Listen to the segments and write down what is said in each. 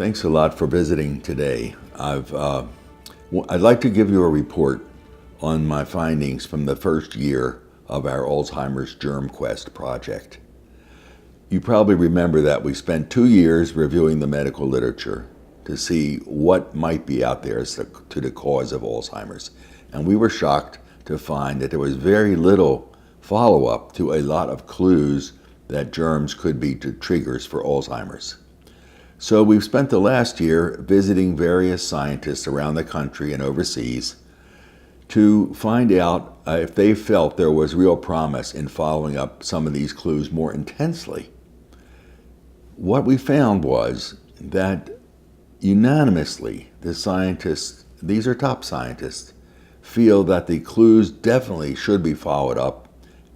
Thanks a lot for visiting today. I'd like to give you a report on my findings from the first year of our Alzheimer's Germ Quest project. You probably remember that we spent 2 years reviewing the medical literature to see what might be out there as to the cause of Alzheimer's. And we were shocked to find that there was very little follow-up to a lot of clues that germs could be triggers for Alzheimer's. So we've spent the last year visiting various scientists around the country and overseas to find out if they felt there was real promise in following up some of these clues more intensely. What we found was that unanimously the scientists, these are top scientists, feel that the clues definitely should be followed up,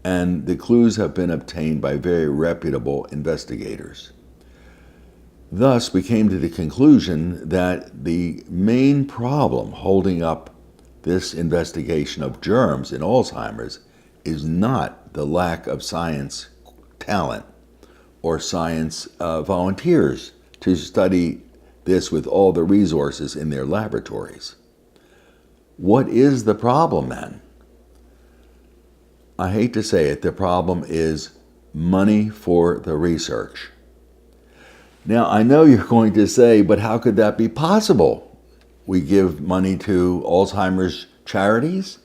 and the clues have been obtained by very reputable investigators. Thus, we came to the conclusion that the main problem holding up this investigation of germs in Alzheimer's is not the lack of science talent or science volunteers to study this with all the resources in their laboratories. What is the problem then? I hate to say it, the problem is money for the research. Now, I know you're going to say, but how could that be possible? We give money to Alzheimer's charities.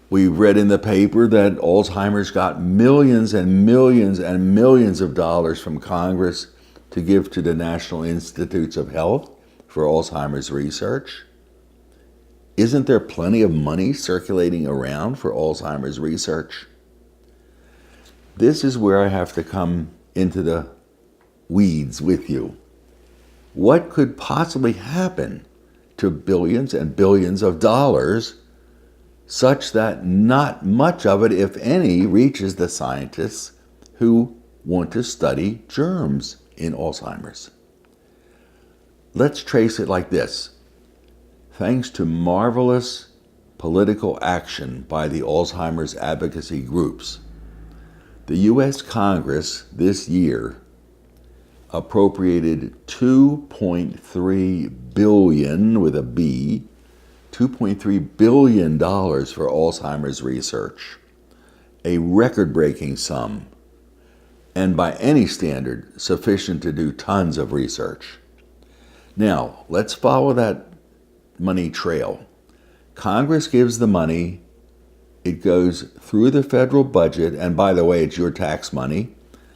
We've read in the paper that Alzheimer's got millions and millions and millions of dollars from Congress to give to the National Institutes of Health for Alzheimer's research. Isn't there plenty of money circulating around for Alzheimer's research? This is where I have to come into the weeds with you. What could possibly happen to billions and billions of dollars such that not much of it, if any, reaches the scientists who want to study germs in Alzheimer's? Let's trace it like this. Thanks to marvelous political action by the Alzheimer's advocacy groups, the U.S. Congress this year appropriated $2.3 billion with a B, $2.3 billion for Alzheimer's research, a record-breaking sum, and by any standard, sufficient to do tons of research. Now, let's follow that money trail. Congress gives the money, it goes through the federal budget, and by the way, it's your tax money.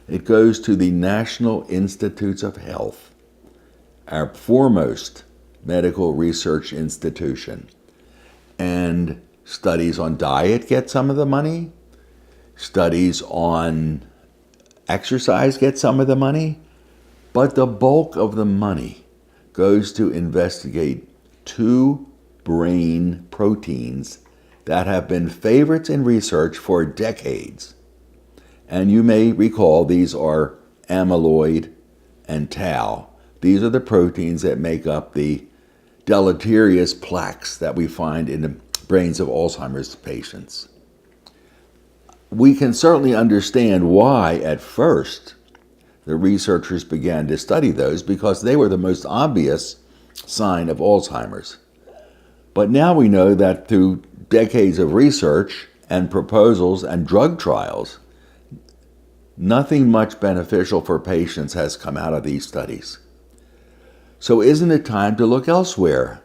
It goes to the National Institutes of Health, our foremost medical research institution. And studies on diet get some of the money. Studies on exercise get some of the money. But the bulk of the money goes to investigate 2 brain proteins that have been favorites in research for decades. And you may recall these are amyloid and tau. These are the proteins that make up the deleterious plaques that we find in the brains of Alzheimer's patients. We can certainly understand why, at first, the researchers began to study those, because they were the most obvious sign of Alzheimer's. But now we know that through decades of research and proposals and drug trials, nothing much beneficial for patients has come out of these studies. So isn't it time to look elsewhere?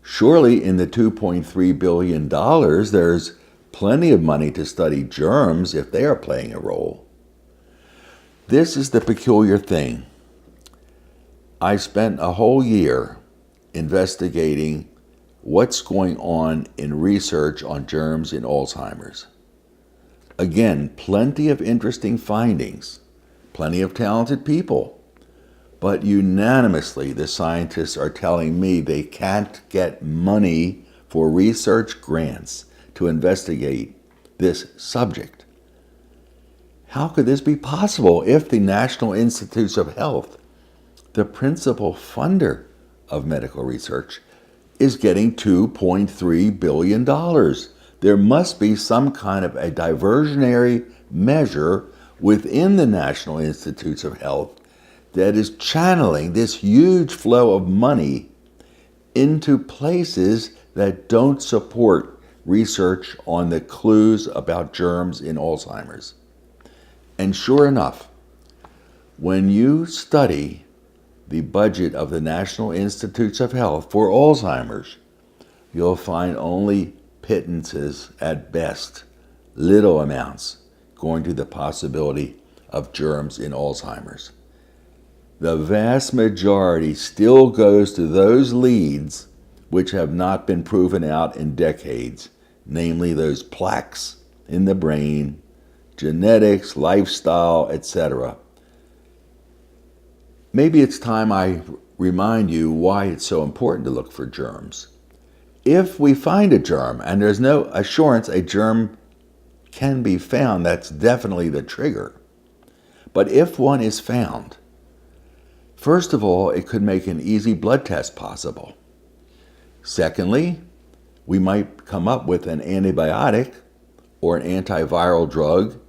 Surely in the $2.3 billion, there's plenty of money to study germs if they are playing a role. This is the peculiar thing. I spent a whole year investigating what's going on in research on germs in Alzheimer's. Again, plenty of interesting findings, plenty of talented people, but unanimously the scientists are telling me they can't get money for research grants to investigate this subject. How could this be possible if the National Institutes of Health, the principal funder of medical research, is getting $2.3 billion? There must be some kind of a diversionary measure within the National Institutes of Health that is channeling this huge flow of money into places that don't support research on the clues about germs in Alzheimer's. And sure enough, when you study the budget of the National Institutes of Health for Alzheimer's, you'll find only pittances at best, little amounts going to the possibility of germs in Alzheimer's. The vast majority still goes to those leads which have not been proven out in decades, namely those plaques in the brain, genetics, lifestyle, etc. Maybe it's time I remind you why it's so important to look for germs. If we find a germ, and there's no assurance a germ can be found, that's definitely the trigger. But if one is found, first of all, it could make an easy blood test possible. Secondly, we might come up with an antibiotic or an antiviral drug,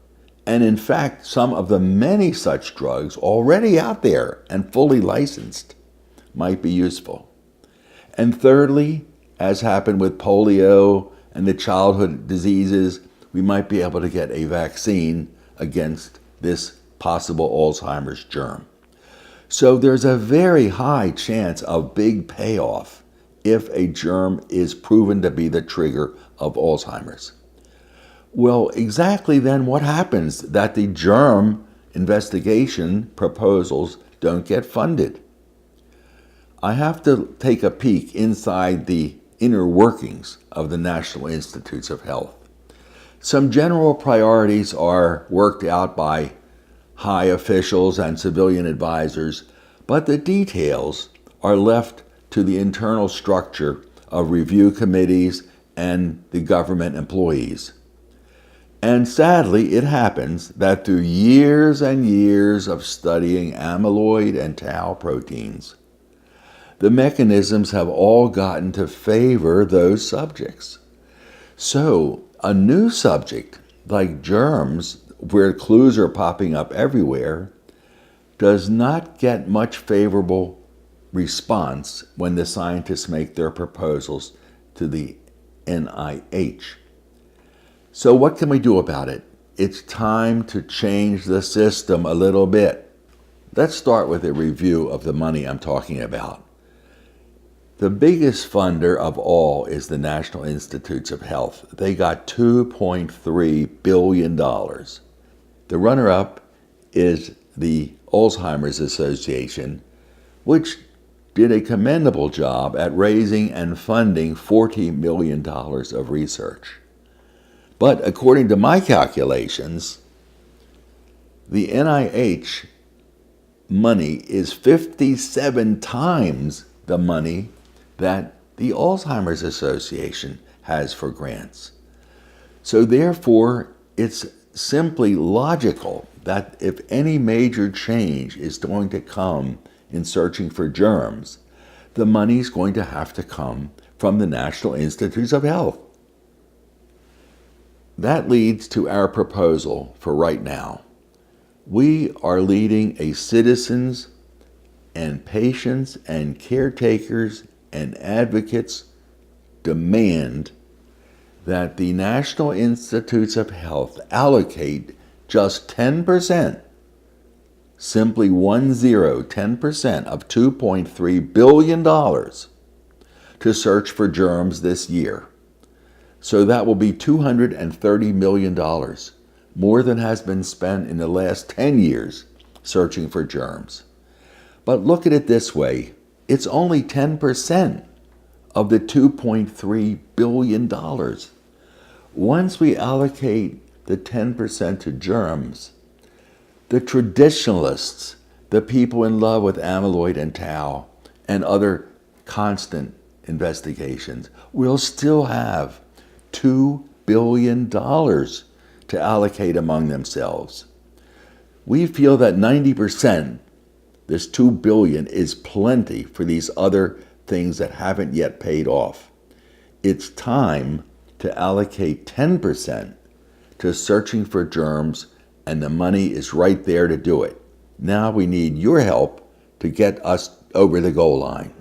and in fact, some of the many such drugs already out there and fully licensed might be useful. And thirdly, as happened with polio and the childhood diseases, we might be able to get a vaccine against this possible Alzheimer's germ. So there's a very high chance of big payoff if a germ is proven to be the trigger of Alzheimer's. Well, exactly then what happens that the germ investigation proposals don't get funded? I have to take a peek inside the inner workings of the National Institutes of Health. Some general priorities are worked out by high officials and civilian advisors, but the details are left to the internal structure of review committees and the government employees. And sadly, it happens that through years and years of studying amyloid and tau proteins, the mechanisms have all gotten to favor those subjects. So, a new subject like germs, where clues are popping up everywhere, does not get much favorable response when the scientists make their proposals to the NIH. So what can we do about it? It's time to change the system a little bit. Let's start with a review of the money I'm talking about. The biggest funder of all is the National Institutes of Health. They got $2.3 billion. The runner-up is the Alzheimer's Association, which did a commendable job at raising and funding $40 million of research. But according to my calculations, the NIH money is 57 times the money that the Alzheimer's Association has for grants. So therefore, it's simply logical that if any major change is going to come in searching for germs, the money is going to have to come from the National Institutes of Health. That leads to our proposal for right now. We are leading a citizens and patients and caretakers and advocates demand that the National Institutes of Health allocate just 10%, simply 10% of $2.3 billion to search for germs this year. So that will be $230 million, more than has been spent in the last 10 years searching for germs. But look at it this way, it's only 10% of the $2.3 billion. Once we allocate the 10% to germs, the traditionalists, the people in love with amyloid and tau and other constant investigations, will still have $2 billion to allocate among themselves. We feel that 90%, this $2 billion, is plenty for these other things that haven't yet paid off. It's time to allocate 10% to searching for germs, and the money is right there to do it. Now we need your help to get us over the goal line.